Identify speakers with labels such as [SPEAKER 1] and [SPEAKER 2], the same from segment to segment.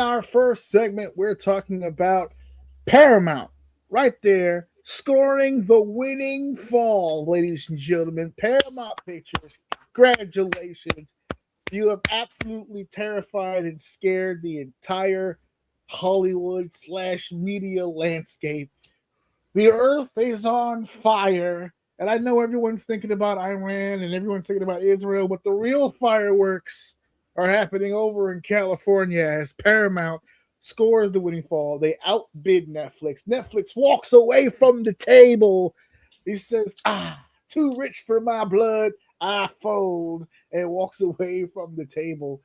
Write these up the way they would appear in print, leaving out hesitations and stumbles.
[SPEAKER 1] our first segment, we're talking about Paramount right there, scoring the winning fall, ladies and gentlemen. Paramount Pictures, congratulations. You have absolutely terrified and scared the entire Hollywood / media landscape. The earth is on fire. And I know everyone's thinking about Iran and everyone's thinking about Israel, but the real fireworks are happening over in California as Paramount scores the winning fall. They outbid Netflix. Netflix walks away from the table. He says, too rich for my blood. I fold, and walks away from the table.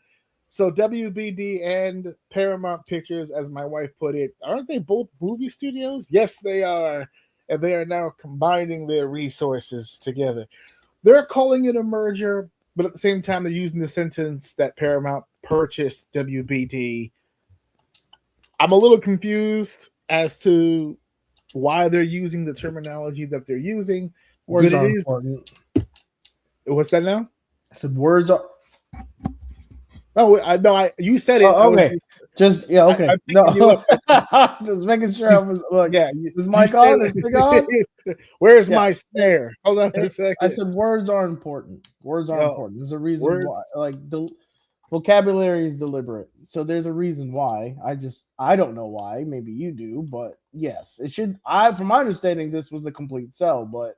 [SPEAKER 1] So WBD and Paramount Pictures, as my wife put it, aren't they both movie studios? Yes, they are. And they are now combining their resources together. They're calling it a merger, but at the same time, they're using the sentence that Paramount purchased WBD. I'm a little confused as to why they're using the terminology that they're using.
[SPEAKER 2] Words are important.
[SPEAKER 1] What's that now?
[SPEAKER 2] I said words are.
[SPEAKER 1] No, you said it.
[SPEAKER 2] Okay. Okay. No, just making sure I was. Look,
[SPEAKER 1] yeah,
[SPEAKER 2] is mic on? Is mic on?
[SPEAKER 1] Where's my snare? Hold on a second.
[SPEAKER 2] I said words are important. Words are important. There's a reason why. Like the vocabulary is deliberate, so there's a reason why. I don't know why. Maybe you do, but yes, it should. From my understanding, this was a complete sell, but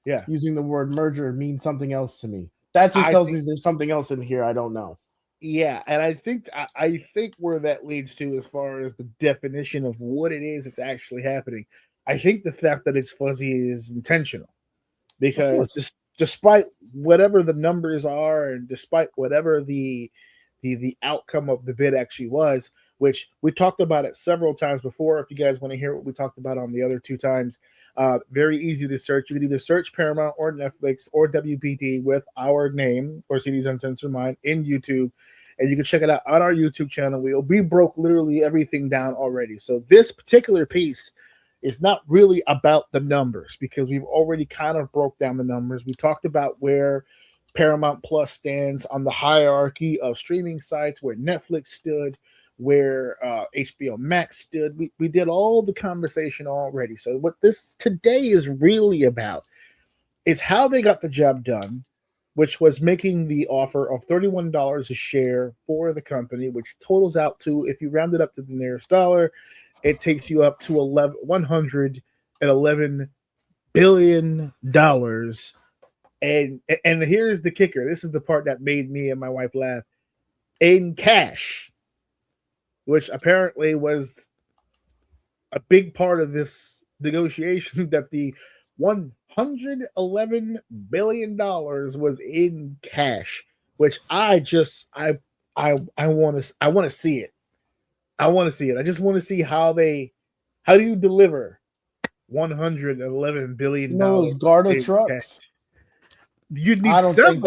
[SPEAKER 1] yeah,
[SPEAKER 2] using the word merger means something else to me. That just tells me there's something else in here I don't know.
[SPEAKER 1] Yeah, and I think where that leads to, as far as the definition of what it is that's actually happening, I think the fact that it's fuzzy is intentional, because despite whatever the numbers are, and despite whatever the outcome of the bid actually was, which we talked about it several times before. If you guys want to hear what we talked about on the other two times, very easy to search. You can either search Paramount or Netflix or WBD with our name or CDs Uncensored Mind in YouTube, and you can check it out on our YouTube channel. We broke literally everything down already. So this particular piece is not really about the numbers, because we've already kind of broke down the numbers. We talked about where Paramount Plus stands on the hierarchy of streaming sites, where Netflix stood, where HBO Max stood. We did all the conversation already. So what this today is really about is how they got the job done, which was making the offer of $31 a share for the company, which totals out to, if you round it up to the nearest dollar, it takes you up to $111 billion. And here's the kicker. This is the part that made me and my wife laugh. In cash, which apparently was a big part of this negotiation, that the $111 billion was in cash, which I want to see it. I want to see it. I just want to see how do you deliver $111 billion?
[SPEAKER 2] Those Garda trucks.
[SPEAKER 1] Cash. You'd need
[SPEAKER 2] I was going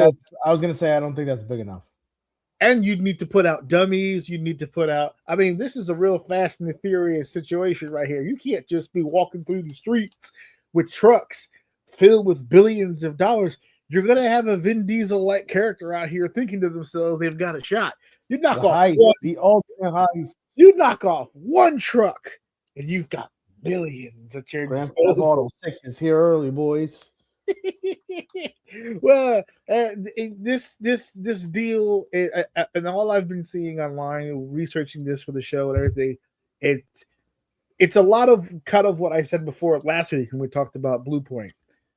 [SPEAKER 2] to say, I don't think that's big enough.
[SPEAKER 1] And you'd need to put out dummies. You'd need to put out. I mean, this is a real Fast and the Furious situation right here. You can't just be walking through the streets with trucks filled with billions of dollars. You're going to have a Vin Diesel-like character out here thinking to themselves they've got a shot. You knock off
[SPEAKER 2] the ultimate heist.
[SPEAKER 1] You knock off one truck, and you've got millions at your
[SPEAKER 2] disposal. Auto 6 is here early, boys.
[SPEAKER 1] Well, this deal, and all I've been seeing online, researching this for the show and everything, it's a lot of kind of what I said before last week when we talked about Blue Point,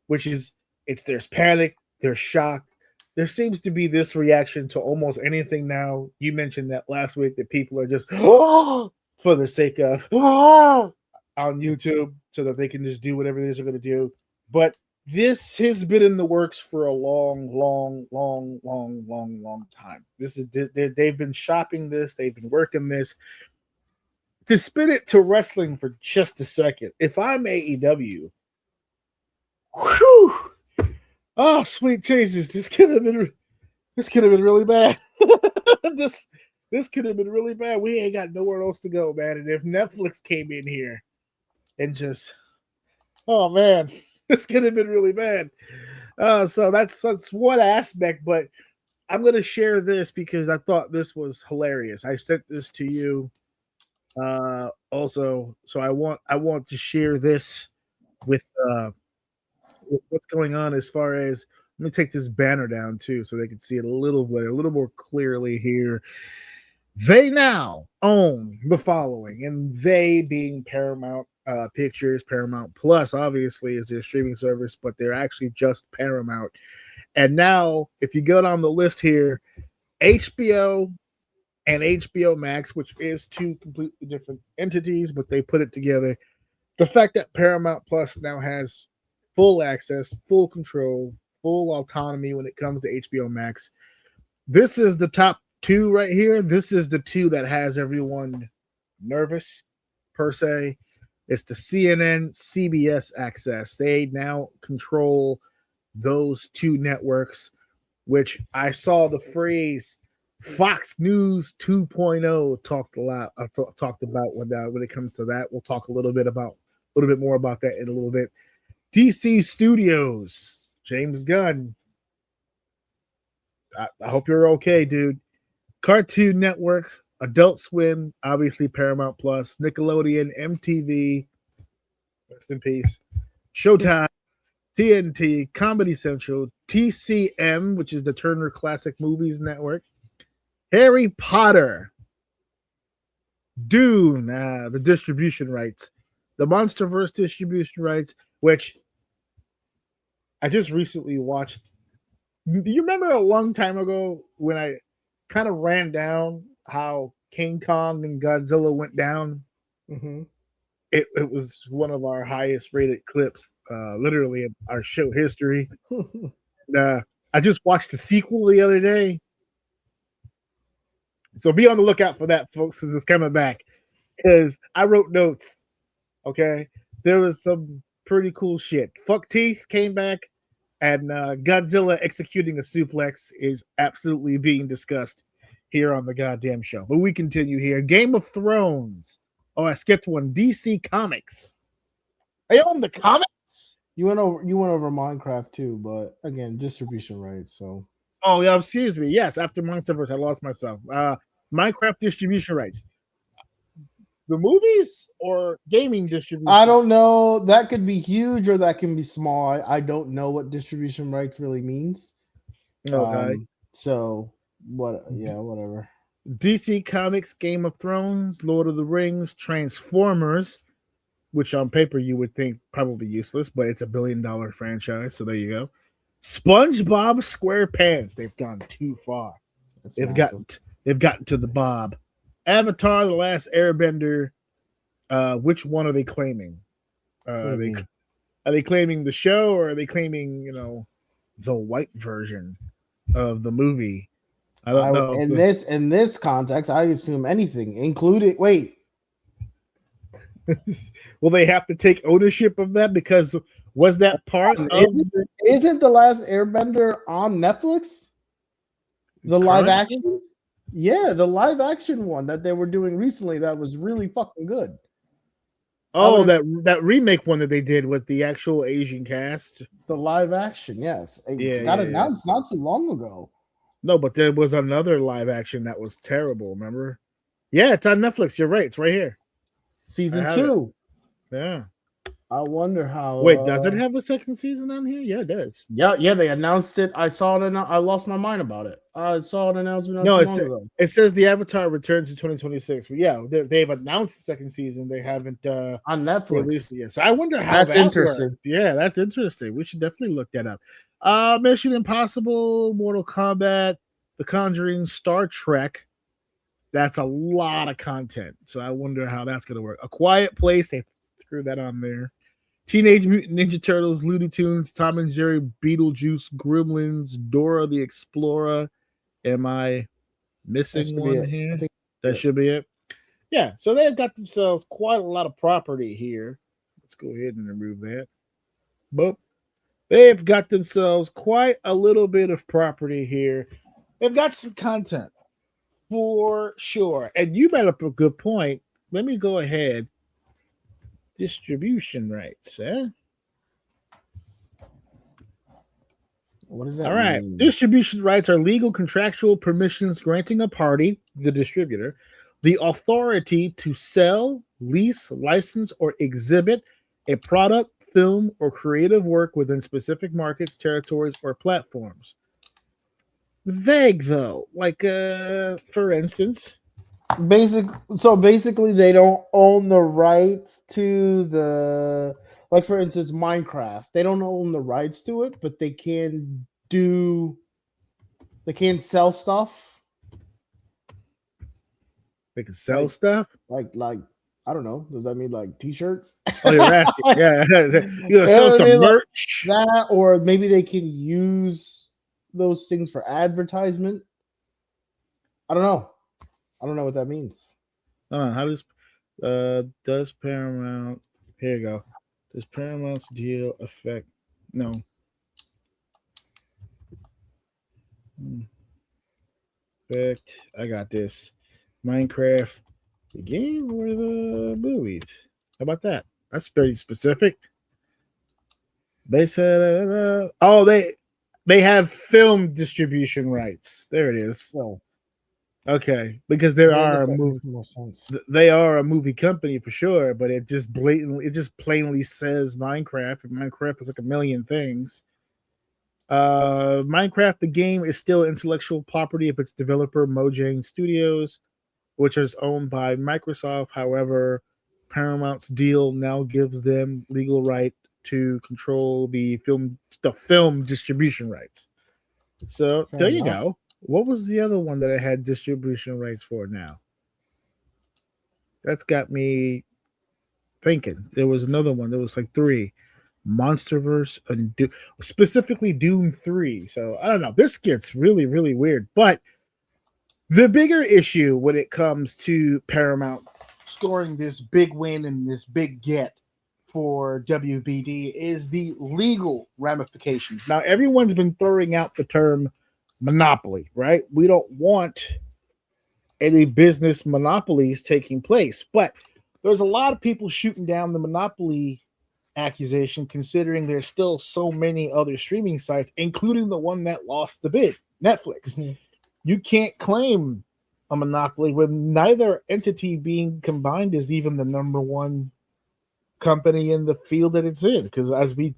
[SPEAKER 1] which is there's panic, there's shock. There seems to be this reaction to almost anything now. You mentioned that last week, that people are just for the sake of on YouTube, so that they can just do whatever it is they're going to do. But this has been in the works for a long time. They've been shopping this. They've been working this. To spin it to wrestling for just a second, if I'm AEW, whew, oh sweet Jesus, this could have been really bad. this could have been really bad. We ain't got nowhere else to go, man. And if Netflix came in here and just, oh man, this could have been really bad. So that's one aspect, but I'm going to share this because I thought this was hilarious. I sent this to you Also, so I want to share this with what's going on as far as let me take this banner down too so they can see it a little more clearly here. They now own the following, and they being Paramount Pictures, Paramount Plus, obviously, is their streaming service, but they're actually just Paramount. And now, if you go down the list here, HBO and HBO Max, which is two completely different entities, but they put it together. The fact that Paramount Plus now has full access, full control, full autonomy when it comes to HBO Max. This is the top two right here. This is the two that has everyone nervous, per se. It's the CNN, CBS access. They now control those two networks, which I saw the phrase Fox News 2.0 talked a lot. Talked about when it comes to that. We'll talk a little bit more about that in a little bit. DC Studios, James Gunn. I hope you're okay, dude. Cartoon Network, Adult Swim, obviously Paramount Plus, Nickelodeon, MTV, rest in peace, Showtime, TNT, Comedy Central, TCM, which is the Turner Classic Movies Network, Harry Potter, Dune, the distribution rights, the Monsterverse distribution rights, which I just recently watched. Do you remember a long time ago when I kind of ran down how King Kong and Godzilla went down?
[SPEAKER 2] Mm-hmm.
[SPEAKER 1] It was one of our highest rated clips, literally in our show history. I just watched the sequel the other day. So be on the lookout for that, folks, as it's coming back. Because I wrote notes. Okay. There was some pretty cool shit. Fuck Teeth came back, and Godzilla executing a suplex is absolutely being discussed here on the goddamn show. But we continue here. Game of Thrones. Oh, I skipped one. DC Comics. They own the comics?
[SPEAKER 2] You went over Minecraft too, but again, distribution rights. So.
[SPEAKER 1] Oh yeah, excuse me. Yes, after Monsterverse, I lost myself. Minecraft distribution rights. The movies or gaming distribution?
[SPEAKER 2] I don't know. That could be huge or that can be small. I don't know what distribution rights really means.
[SPEAKER 1] Okay.
[SPEAKER 2] So what? Yeah, whatever.
[SPEAKER 1] DC Comics, Game of Thrones, Lord of the Rings, Transformers, which on paper you would think probably useless, but it's $1 billion franchise. So there you go. SpongeBob SquarePants. They've gone too far. They've gotten to the Bob. Avatar: The Last Airbender. Which one are they claiming? Are they claiming the show, or are they claiming the white version of the movie? I don't know.
[SPEAKER 2] In this context, I assume anything, including
[SPEAKER 1] Will they have to take ownership of that? Because was that part of
[SPEAKER 2] isn't The Last Airbender on Netflix? The live action? Yeah, the live action one that they were doing recently that was really fucking good.
[SPEAKER 1] Oh, that remake one that they did with the actual Asian cast.
[SPEAKER 2] The live action, yes. It got announced not too long ago.
[SPEAKER 1] No, but there was another live action that was terrible, remember? Yeah, it's on Netflix. You're right. It's right here.
[SPEAKER 2] Season 2.
[SPEAKER 1] Yeah.
[SPEAKER 2] I wonder how.
[SPEAKER 1] Wait, does it have a second season on here? Yeah, it does.
[SPEAKER 2] Yeah, they announced it. I saw it and I lost my mind about it. I saw an announcement.
[SPEAKER 1] It says the Avatar returns in 2026. But yeah, they've announced the second season. They haven't
[SPEAKER 2] on Netflix
[SPEAKER 1] yet. So I wonder how
[SPEAKER 2] that's interesting.
[SPEAKER 1] Worked. Yeah, that's interesting. We should definitely look that up. Mission Impossible, Mortal Kombat, The Conjuring, Star Trek. That's a lot of content. So I wonder how that's going to work. A Quiet Place. They threw that on there. Teenage Mutant Ninja Turtles, Looney Tunes, Tom and Jerry, Beetlejuice, Gremlins, Dora the Explorer. Am I missing one here? That should be it. Yeah, so they've got themselves quite a lot of property here. Let's go ahead and remove that. But they've got themselves quite a little bit of property here. They've got some content for sure. And you made up a good point. Let me go ahead. Distribution rights,
[SPEAKER 2] What does that
[SPEAKER 1] mean? All right. Distribution rights are legal contractual permissions granting a party, the distributor, the authority to sell, lease, license, or exhibit a product, film, or creative work within specific markets, territories, or platforms. Vague though, like for instance,
[SPEAKER 2] Basically they don't own the rights to the, like for instance Minecraft. They don't own the rights to it, but they can sell stuff.
[SPEAKER 1] they can sell stuff.
[SPEAKER 2] Like I don't know. Does that mean like t-shirts?
[SPEAKER 1] Oh, you're asking, yeah. You gonna sell
[SPEAKER 2] Yeah,
[SPEAKER 1] some
[SPEAKER 2] like
[SPEAKER 1] merch?
[SPEAKER 2] that, or maybe they can use those things for advertisement. I don't know. I don't know what that means.
[SPEAKER 1] How does Paramount? Here you go. Does Paramount's deal affect? No. Affect. I got this. Minecraft, the game or the movies? How about that? That's pretty specific. They said, oh, they have film distribution rights. There it is.
[SPEAKER 2] So
[SPEAKER 1] Okay, because there
[SPEAKER 2] I
[SPEAKER 1] are
[SPEAKER 2] guess that makes
[SPEAKER 1] movie,
[SPEAKER 2] more sense.
[SPEAKER 1] they are a movie company for sure, but it just plainly says Minecraft, and Minecraft is like a million things. Minecraft, the game, is still intellectual property of its developer Mojang Studios, which is owned by Microsoft. However, Paramount's deal now gives them legal right to control the film distribution rights. So
[SPEAKER 2] Fair
[SPEAKER 1] there you
[SPEAKER 2] enough.
[SPEAKER 1] go. What was the other one that I had distribution rights for now? That's got me thinking. There was another one. There was like three. Monsterverse and specifically Doom 3. So I don't know. This gets really, really weird. But the bigger issue when it comes to Paramount scoring this big win and this big get for WBD is the legal ramifications. Now, everyone's been throwing out the term monopoly, right? We don't want any business monopolies taking place, but there's a lot of people shooting down the monopoly accusation, considering there's still so many other streaming sites, including the one that lost the bid, Netflix. Mm-hmm. You can't claim a monopoly when neither entity being combined is even the number one company in the field that it's in. Because as we,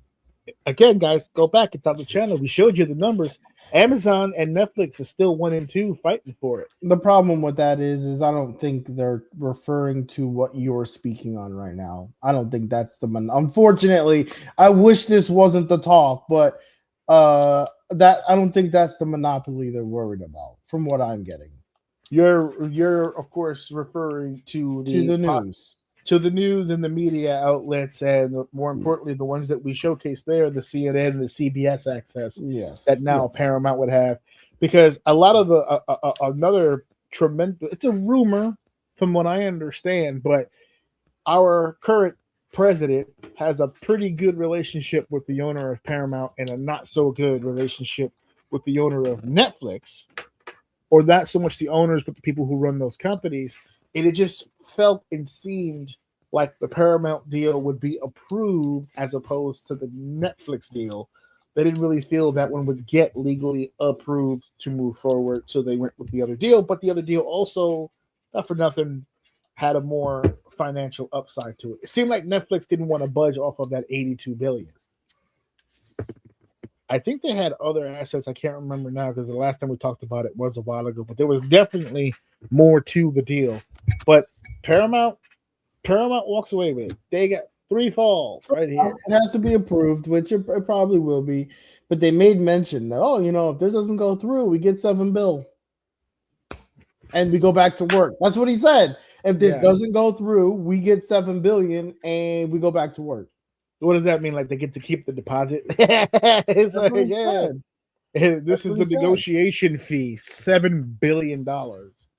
[SPEAKER 1] again, guys, go back and on the channel, we showed you the numbers. Amazon and Netflix are still 1 and 2 fighting for it.
[SPEAKER 2] The problem with that is I don't think they're referring to what you're speaking on right now. I don't think that's unfortunately, I wish this wasn't the talk, but that I don't think that's the monopoly they're worried about from what I'm getting.
[SPEAKER 1] You're of course referring to
[SPEAKER 2] the news.
[SPEAKER 1] To the news and the media outlets, and more importantly, the ones that we showcased there, the CNN and the CBS access that now Paramount would have. Because a lot of the another tremendous, it's a rumor from what I understand, but our current president has a pretty good relationship with the owner of Paramount and a not so good relationship with the owner of Netflix, or not so much the owners, but the people who run those companies. And it just felt and seemed like the Paramount deal would be approved as opposed to the Netflix deal. They didn't really feel that one would get legally approved to move forward, so they went with the other deal. But the other deal also, not for nothing, had a more financial upside to it. It seemed like Netflix didn't want to budge off of that $82 billion. I think they had other assets. I can't remember now because the last time we talked about it was a while ago. But there was definitely more to the deal. But Paramount walks away with it. They got 3 falls right here.
[SPEAKER 2] It has to be approved, which it probably will be. But they made mention that, if this doesn't go through, we get $7 billion. And we go back to work. That's what he said. If this doesn't go through, we get $7 billion and we go back to work.
[SPEAKER 1] What does that mean? Like they get to keep the deposit? That's like, what he said. This is the negotiation fee, $7 billion.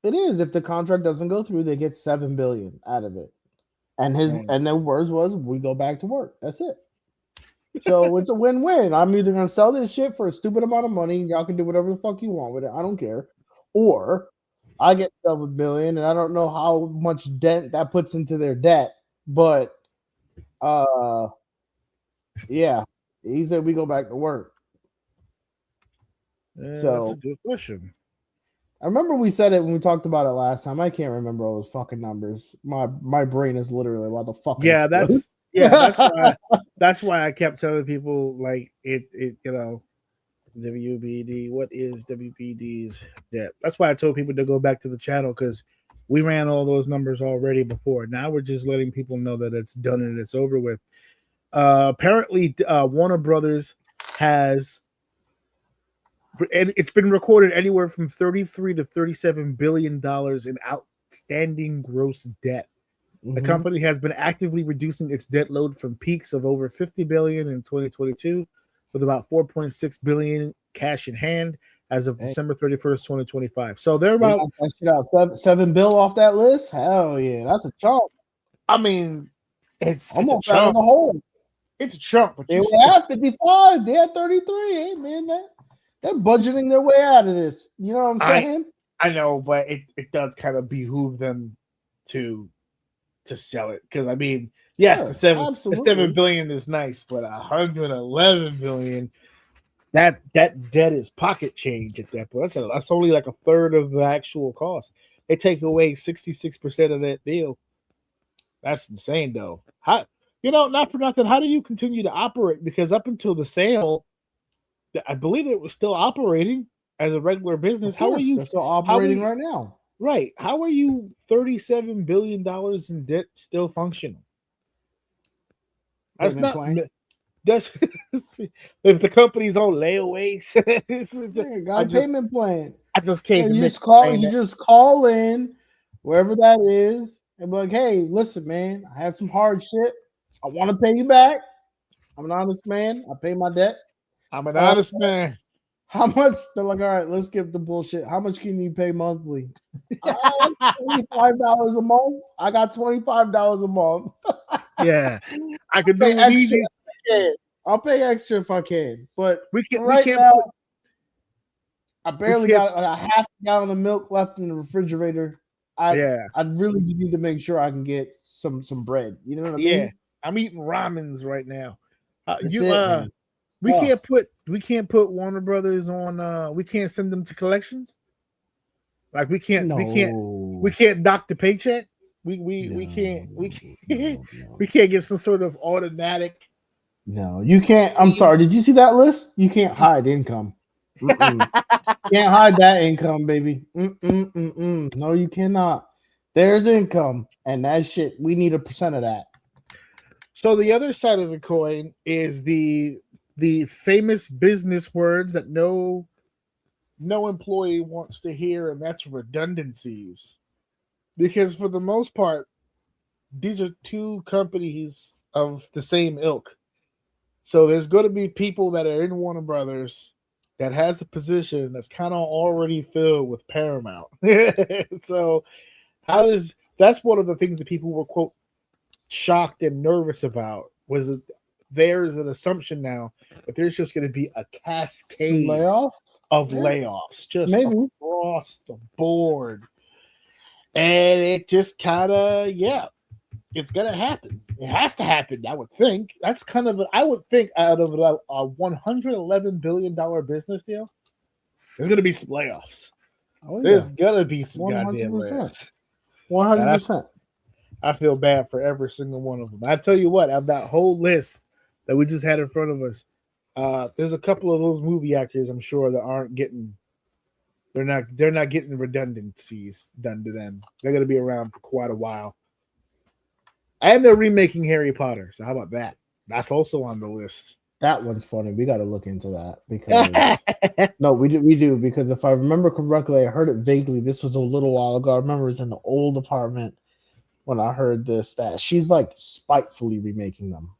[SPEAKER 2] It is. If the contract doesn't go through, they get $7 billion out of it. And and their words was, we go back to work. That's it. So it's a win-win. I'm either gonna sell this shit for a stupid amount of money, and y'all can do whatever the fuck you want with it. I don't care. Or I get $7 billion, and I don't know how much dent that puts into their debt, but yeah, he said we go back to work.
[SPEAKER 1] Yeah, so that's a good question.
[SPEAKER 2] I remember we said it when we talked about it last time. I can't remember all those fucking numbers. My brain is literally about to fucking explode.
[SPEAKER 1] That's why I kept telling people like it WBD. What is WBD's debt? That's why I told people to go back to the channel because we ran all those numbers already before. Now we're just letting people know that it's done and it's over with. Apparently, Warner Brothers has, and it's been recorded anywhere from 33 to 37 billion dollars in outstanding gross debt. The company has been actively reducing its debt load from peaks of over 50 billion in 2022, with about 4.6 billion cash in hand as of December 31st, 2025. So they're about
[SPEAKER 2] seven bill off that list. Hell yeah, that's a chunk.
[SPEAKER 1] I mean, it's
[SPEAKER 2] almost out of the hole.
[SPEAKER 1] It's a chunk, but
[SPEAKER 2] they were at 55. They had 33. Hey man, they're budgeting their way out of this. You know what I'm saying?
[SPEAKER 1] I know, but it does kind of behoove them to sell it because I mean, yes, sure, the 7 billion is nice, but 111 billion, that debt is pocket change at that point. That's only like a third of the actual cost. They take away 66% of that deal. That's insane, though. How not for nothing? How do you continue to operate? Because up until the sale, I believe it was still operating as a regular business. How are you?
[SPEAKER 2] They're still operating right now.
[SPEAKER 1] Right. How are you $37 billion in debt still functional? That's not. That's if the company's on layaways.
[SPEAKER 2] Got a payment plan.
[SPEAKER 1] I just can't.
[SPEAKER 2] You just call in wherever that is and be like, "Hey, listen, man, I have some hard shit. I want to pay you back. I'm an honest man. I pay my debt.
[SPEAKER 1] I'm an honest man.
[SPEAKER 2] How much?" They're like, "All right, let's skip the bullshit. How much can you pay monthly?" $25 a month. I got $25 a month.
[SPEAKER 1] Yeah, I could do it easy.
[SPEAKER 2] I'll pay extra if I can, but
[SPEAKER 1] we can't.
[SPEAKER 2] I barely got a half a gallon of milk left in the refrigerator. I really need to make sure I can get some bread. You know what I mean?
[SPEAKER 1] Yeah, I'm eating ramens right now. We can't put Warner Brothers on. We can't send them to collections. Like we can't dock the paycheck. We can't get some sort of automatic.
[SPEAKER 2] No, you can't. I'm sorry. Did you see that list? You can't hide income. Can't hide that income, baby. No, you cannot. There's income, and that shit. We need 1% of that.
[SPEAKER 1] So the other side of the coin is the famous business words that no employee wants to hear, and that's redundancies. Because for the most part, these are two companies of the same ilk. So there's going to be people that are in Warner Brothers that has a position that's kind of already filled with Paramount. So that's one of the things that people were, quote, shocked and nervous about, was that there's an assumption now that there's just going to be a cascade of layoffs just across the board. And it just kind of, it's going to happen. It has to happen, I would think. That's kind of, I would think out of a $111 billion business deal, there's going to be some layoffs. There's going to be some 100%. Goddamn layoffs.
[SPEAKER 2] 100%.
[SPEAKER 1] I feel bad for every single one of them. I tell you what, of that whole list that we just had in front of us, there's a couple of those movie actors I'm sure that aren't getting, they're not getting redundancies done to them. They're going to be around for quite a while. And they're remaking Harry Potter. So how about that? That's also on the list.
[SPEAKER 2] That one's funny. We got to look into that because no, we do because if I remember correctly, I heard it vaguely. This was a little while ago. I remember it was in the old apartment when I heard this, that she's like spitefully remaking them.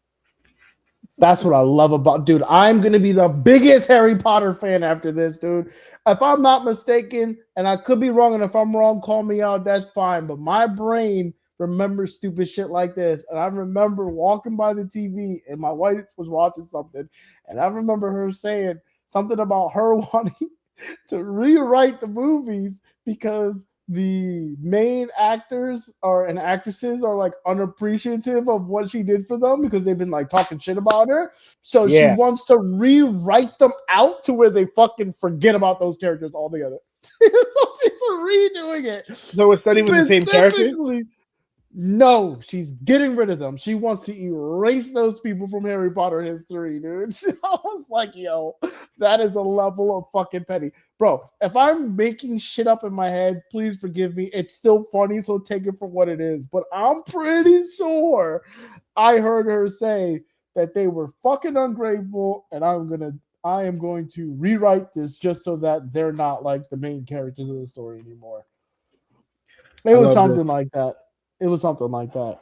[SPEAKER 2] That's what I love about, dude. I'm going to be the biggest Harry Potter fan after this, dude. If I'm not mistaken, and I could be wrong, and if I'm wrong, call me out. That's fine. But my brain remembers stupid shit like this. And I remember walking by the TV and my wife was watching something. And I remember her saying something about her wanting to rewrite the movies because the main actors and actresses are like unappreciative of what she did for them because they've been like talking shit about her. So she wants to rewrite them out to where they fucking forget about those characters altogether. So she's redoing it.
[SPEAKER 1] So it's not even the same characters?
[SPEAKER 2] No, she's getting rid of them. She wants to erase those people from Harry Potter history, dude. I was like, yo, that is a level of fucking petty. Bro, if I'm making shit up in my head, please forgive me. It's still funny, so take it for what it is. But I'm pretty sure I heard her say that they were fucking ungrateful, and I am going to rewrite this just so that they're not like the main characters of the story anymore. It was something like that. It was something like that.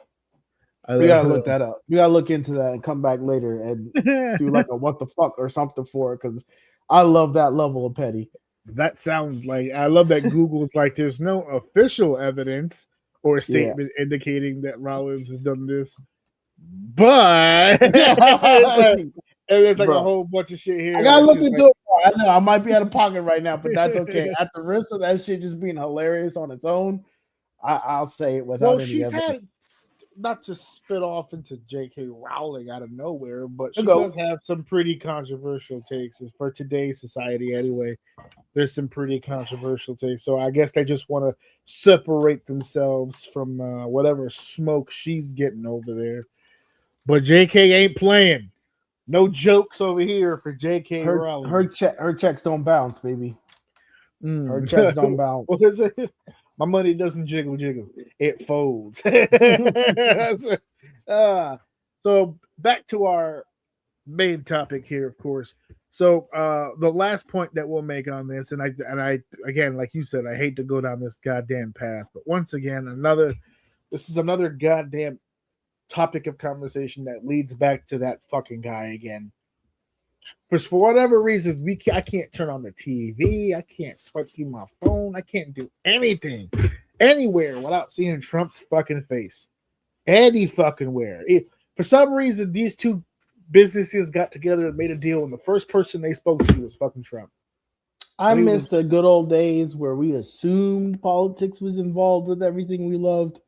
[SPEAKER 2] We gotta look that up. We gotta look into that and come back later and do like a what the fuck or something for it, because I love that level of petty.
[SPEAKER 1] That sounds like, I love that Google's like, there's no official evidence or statement indicating that Rollins has done this, but there's like a whole bunch of shit here.
[SPEAKER 2] I gotta look into it. I know I might be out of pocket right now, but that's okay. At the risk of that shit just being hilarious on its own, I'll say it without any evidence.
[SPEAKER 1] Not to spit off into J.K. Rowling out of nowhere, but she does have some pretty controversial takes for today's society anyway. There's some pretty controversial takes. So I guess they just want to separate themselves from whatever smoke she's getting over there. But J.K. ain't playing. No jokes over here for J.K. Rowling.
[SPEAKER 2] Her checks don't bounce, baby. Her checks don't bounce.
[SPEAKER 1] What is it? My money doesn't jiggle, it folds. So back to our main topic here, of course. So the last point that we'll make on this, and I again, like you said, I hate to go down this goddamn path, but once again, this is another goddamn topic of conversation that leads back to that fucking guy again. Because for whatever reason, I can't turn on the TV. I can't swipe through my phone. I can't do anything anywhere without seeing Trump's fucking face. Any fucking where. For some reason, these two businesses got together and made a deal, and the first person they spoke to was fucking Trump.
[SPEAKER 2] I miss the good old days where we assumed politics was involved with everything we loved.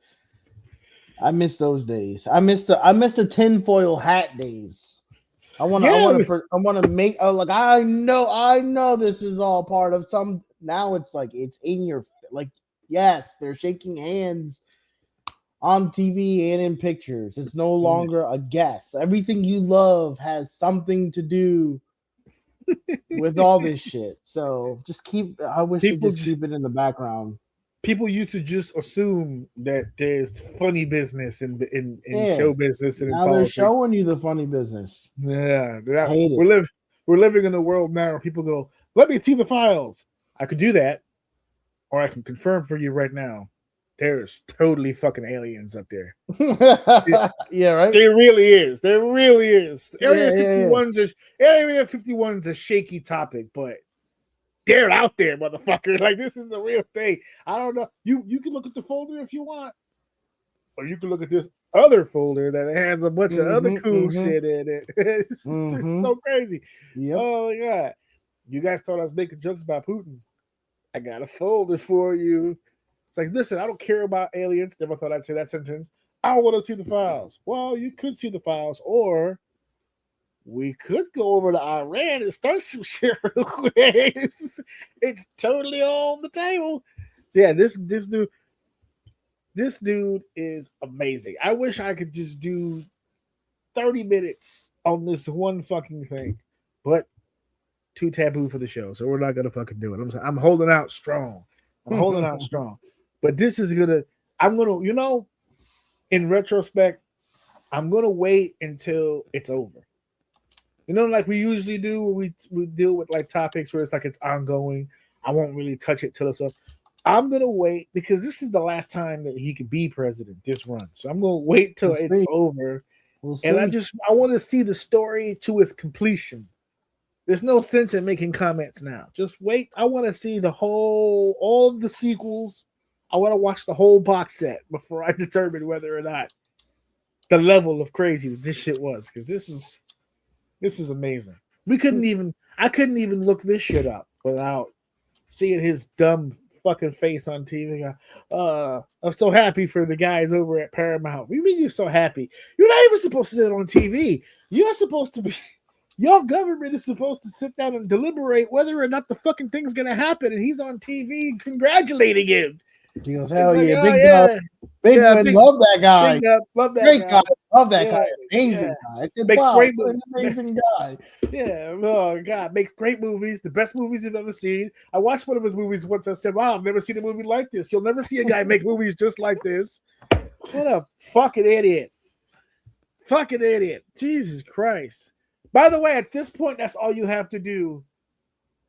[SPEAKER 2] I miss those days. I miss the tinfoil hat days. I want to make like I know this is all part of some. Now it's like it's in your like. Yes, they're shaking hands on TV and in pictures. It's no longer a guess. Everything you love has something to do with all this shit. So just I wish they just keep it in the background.
[SPEAKER 1] People used to just assume that there's funny business in show business, and
[SPEAKER 2] now they're showing you the funny business.
[SPEAKER 1] Yeah, we're living in a world now where people go, "Let me see the files." I could do that, or I can confirm for you right now, there's totally fucking aliens up there.
[SPEAKER 2] Yeah, right.
[SPEAKER 1] There really is. Area 51's a shaky topic, but they're out there, motherfucker. Like, this is the real thing. I don't know. You can look at the folder if you want, or you can look at this other folder that has a bunch of other cool shit in it. It's so crazy. Yep. Oh my god! You guys thought I was making jokes about Putin. I got a folder for you. It's like, listen, I don't care about aliens. Never thought I'd say that sentence. I want to see the files. Well, you could see the files, or we could go over to Iran and start some shit real quick. It's totally on the table. So yeah, this dude is amazing. I wish I could just do 30 minutes on this one fucking thing, but too taboo for the show, so we're not gonna fucking do it. I'm holding out strong. But this is I'm gonna, in retrospect, I'm gonna wait until it's over. Like we usually do when we deal with like topics where it's like it's ongoing. I won't really touch it till it's up. I'm gonna wait because this is the last time that he could be president this run. So I'm gonna wait till it's over. And I want to see the story to its completion. There's no sense in making comments now. Just wait. I want to see all of the sequels. I want to watch the whole box set before I determine whether or not the level of crazy that this shit was. Because this is amazing. I couldn't even look this shit up without seeing his dumb fucking face on TV. I'm so happy for the guys over at Paramount. We mean you're so happy. You're not even supposed to sit on TV. You're supposed to be Your government is supposed to sit down and deliberate whether or not the fucking thing's gonna happen, and he's on TV congratulating him.
[SPEAKER 2] He goes, hell
[SPEAKER 1] like,
[SPEAKER 2] yeah,
[SPEAKER 1] oh,
[SPEAKER 2] big
[SPEAKER 1] yeah.
[SPEAKER 2] dog. Big win, love that guy.
[SPEAKER 1] Love that
[SPEAKER 2] Great
[SPEAKER 1] guy.
[SPEAKER 2] Love that guy. Amazing guy. I said,
[SPEAKER 1] Makes
[SPEAKER 2] wow,
[SPEAKER 1] great
[SPEAKER 2] what an amazing guy.
[SPEAKER 1] Yeah, oh god, makes great movies, the best movies you've ever seen. I watched one of his movies once. I said, wow, I've never seen a movie like this. You'll never see a guy make movies just like this. What a fucking idiot. Fucking idiot. Jesus Christ. By the way, at this point, that's all you have to do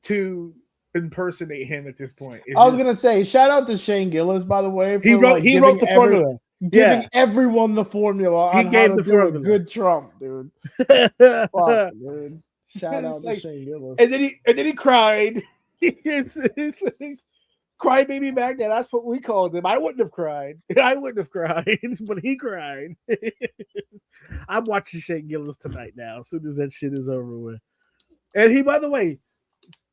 [SPEAKER 1] to impersonate him at this point.
[SPEAKER 2] I was gonna say, shout out to Shane Gillis, by the way.
[SPEAKER 1] He wrote the formula.
[SPEAKER 2] Giving everyone the formula on how to do a good Trump, dude. Fuck, dude. Shout out to Shane Gillis.
[SPEAKER 1] And then he cried. His crybaby Magnet. That's what we called him. I wouldn't have cried. But he cried. I'm watching Shane Gillis tonight now. As soon as that shit is over with. And he, by the way,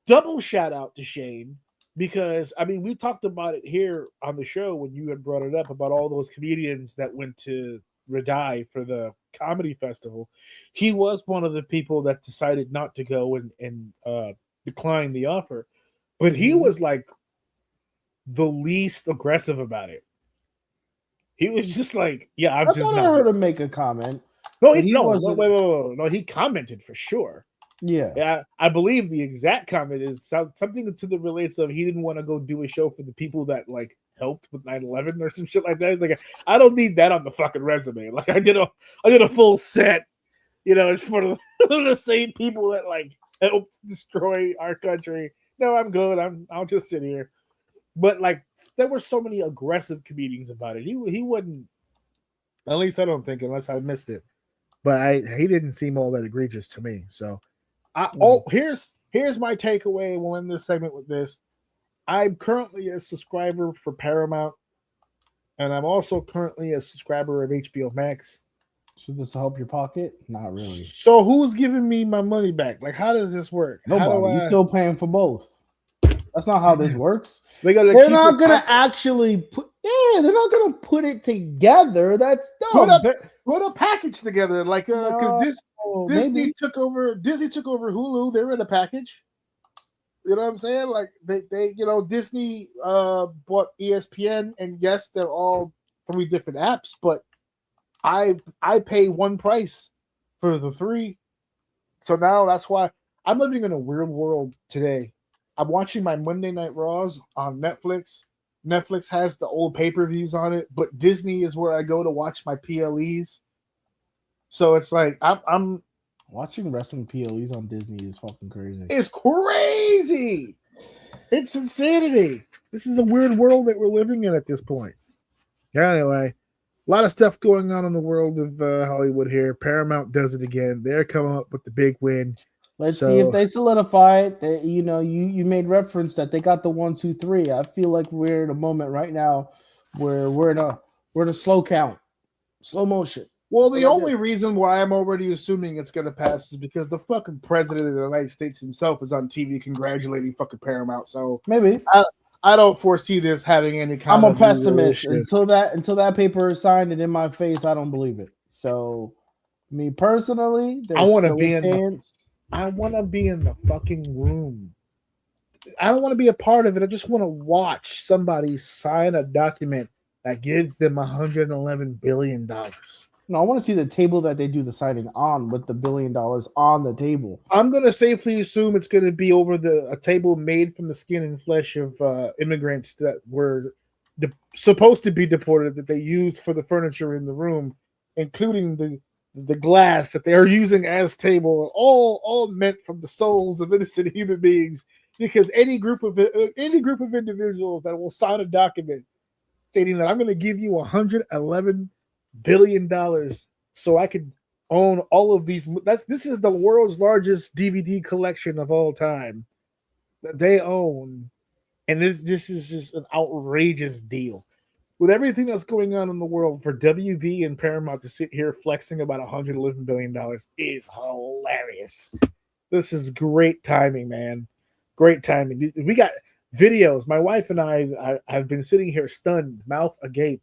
[SPEAKER 1] double shout out to Shane. Because, I mean, we talked about it here on the show when you had brought it up about all those comedians that went to Radai for the comedy festival. He was one of the people that decided not to go and decline the offer. But he was like the least aggressive about it. He was just like, yeah, I
[SPEAKER 2] heard him make a comment.
[SPEAKER 1] No, he commented for sure.
[SPEAKER 2] Yeah,
[SPEAKER 1] I believe the exact comment is something to the relates of he didn't want to go do a show for the people that like helped with 9/11 or some shit like that. Like, I don't need that on the fucking resume. Like, I did a full set, it's for the same people that like helped destroy our country. No, I'm good. I'll just sit here. But like, there were so many aggressive comedians about it. He wouldn't. At least I don't think, unless I missed it. But he didn't seem all that egregious to me. So. Here's my takeaway. We'll end this segment with this. I'm currently a subscriber for Paramount, and I'm also currently a subscriber of HBO Max.
[SPEAKER 2] Should this help your pocket? Not really.
[SPEAKER 1] So who's giving me my money back? Like, how does this work?
[SPEAKER 2] Nobody. You're still paying for both. That's not how this works.
[SPEAKER 1] They're
[SPEAKER 2] not gonna actually put. Yeah, they're not gonna put it together. That's dumb.
[SPEAKER 1] Put a package together, like because Disney took over Hulu. They're in a package. You know what I'm saying? Like they Disney bought ESPN, and yes, they're all 3 different apps, but I pay one price for the 3. So now that's why I'm living in a weird world today. I'm watching my Monday Night Raws on Netflix. Netflix has the old pay-per-views on it, but Disney is where I go to watch my PLEs. So it's like I'm
[SPEAKER 2] watching wrestling PLEs on Disney is fucking crazy.
[SPEAKER 1] It's crazy. It's insanity. This is a weird world that we're living in at this point. Anyway, a lot of stuff going on in the world of Hollywood here. Paramount does it again. They're coming up with the big win.
[SPEAKER 2] Let's see if they solidify it. You made reference that they got the 1, 2, 3. I feel like we're in a moment right now where we're in a slow count, slow motion.
[SPEAKER 1] Well, the only reason why I'm already assuming it's going to pass is because the fucking president of the United States himself is on TV congratulating fucking Paramount. So
[SPEAKER 2] maybe
[SPEAKER 1] I don't foresee this having any kind of.
[SPEAKER 2] I'm a pessimist until that paper is signed and in my face. I don't believe it. So, me personally,
[SPEAKER 1] I want to be in the fucking room. I don't want to be a part of it. I just want to watch somebody sign a document that gives them $111 billion.
[SPEAKER 2] No, I want to see the table that they do the signing on with the $1 billion on the table.
[SPEAKER 1] I'm going to safely assume it's going to be over a table made from the skin and flesh of immigrants that were supposed to be deported, that they used for the furniture in the room, including the glass that they are using as table, all meant from the souls of innocent human beings. Because any group of individuals that will sign a document stating that I'm going to give you $111 billion so I could own all of these. This is the world's largest DVD collection of all time that they own, and this is just an outrageous deal. With everything that's going on in the world, for WB and Paramount to sit here flexing about $111 billion is hilarious. This is great timing, man. Great timing. We got videos. My wife and I have been sitting here stunned, mouth agape,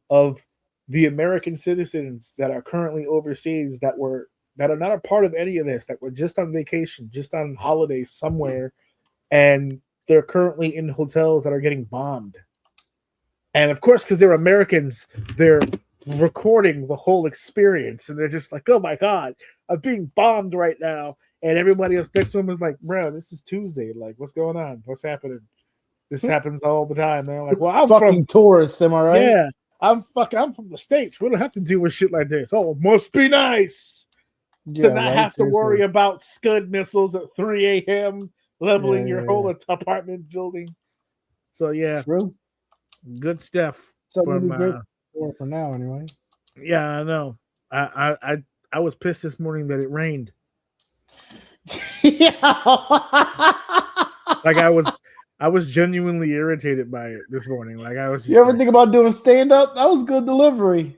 [SPEAKER 1] of the American citizens that are currently overseas that were that are not a part of any of this, that were just on vacation, just on holidays somewhere, and they're currently in hotels that are getting bombed. And of course, because they're Americans, they're recording the whole experience, and they're just like, "Oh my god, I'm being bombed right now." And everybody else next to them is like, "Bro, this is Tuesday. Like, what's going on? What's happening?" This happens all the time. They're like, "Well, I'm
[SPEAKER 2] fucking tourists, am I right?"
[SPEAKER 1] Yeah, I'm from the States. We don't have to deal with shit like this. Oh, it must be nice to not have to worry about Scud missiles at 3 a.m. leveling your whole apartment building. So yeah,
[SPEAKER 2] true,
[SPEAKER 1] good stuff.
[SPEAKER 2] Something to be great for now, anyway.
[SPEAKER 1] Yeah, I know. I was pissed this morning that it rained.
[SPEAKER 2] Yeah,
[SPEAKER 1] like I was genuinely irritated by it this morning. Like I was.
[SPEAKER 2] You ever think about doing stand up? That was good delivery.